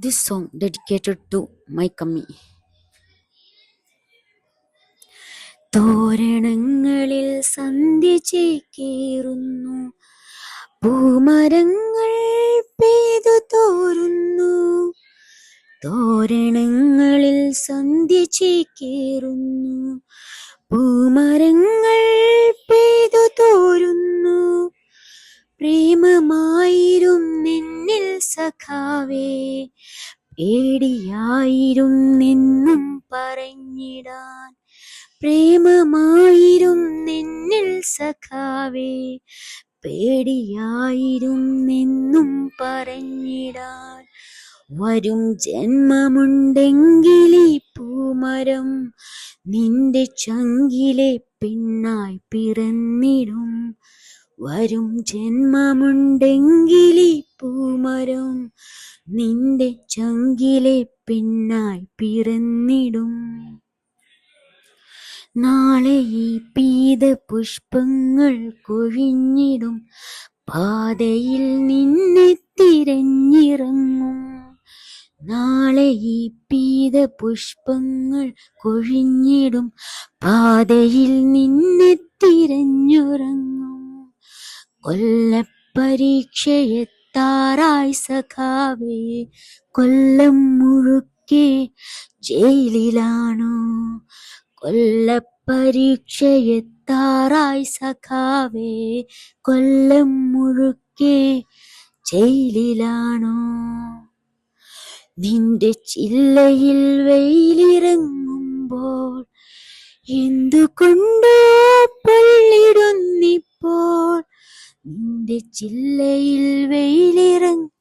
This song dedicated to my Kammi. തോരണങ്ങളിൽ സന്ധ്യ ചേക്കേറുന്നു, പൂമരങ്ങൾ പെയ്തു തോരുന്നു. തോരണങ്ങളിൽ സന്ധ്യ ചേക്കേറുന്നു, പൂമരങ്ങൾ പെയ്തു തോരുന്നു. പ്രേമമായിരും നിന്നിൽ സഖാവേ, പേടിയായിരും നിന്നും പറഞ്ഞിടാൻ. പ്രേമമായിരും നിന്നിൽ സഖാവേ, പേടിയായിരും നിന്നും പറഞ്ഞിടാൻ. വരും ജന്മമുണ്ടെങ്കിലീ പൂമരം നിന്റെ ചങ്കിലെ പെണ്ണായി പിറന്നിടും. വരും ജന്മമുണ്ടെങ്കിലീ പൂമരം നിന്റെ ചങ്കിലെ പെണ്ണായി പിറന്നിടും. നാളെ ഈ പീത പുഷ്പങ്ങൾ കൊഴിഞ്ഞിടും, പാതയിൽ നിന്നെ തിരഞ്ഞിറങ്ങും. നാളെ ഈ പീത പുഷ്പങ്ങൾ കൊഴിഞ്ഞിടും, പാതയിൽ നിന്നെ തിരഞ്ഞിറങ്ങും. കൊല്ലപ്പരീക്ഷയെത്താറായി സഖാവേ, കൊല്ലം മുഴുക്കെ ജയിലിലാണോ? കൊല്ലപ്പരീക്ഷയെത്താറായി സഖാവേ, കൊല്ലം മുഴുക്കെ ജയിലിലാണോ? നിന്റെ ചില്ലയിൽ വെയിലിറങ്ങുമ്പോൾ എന്തുകൊണ്ടോ പൊള്ളിടുന്നിപ്പോൾ. നിന്റെ ചില്ലയിൽ വെയിലിറങ്ങുമ്പോൾ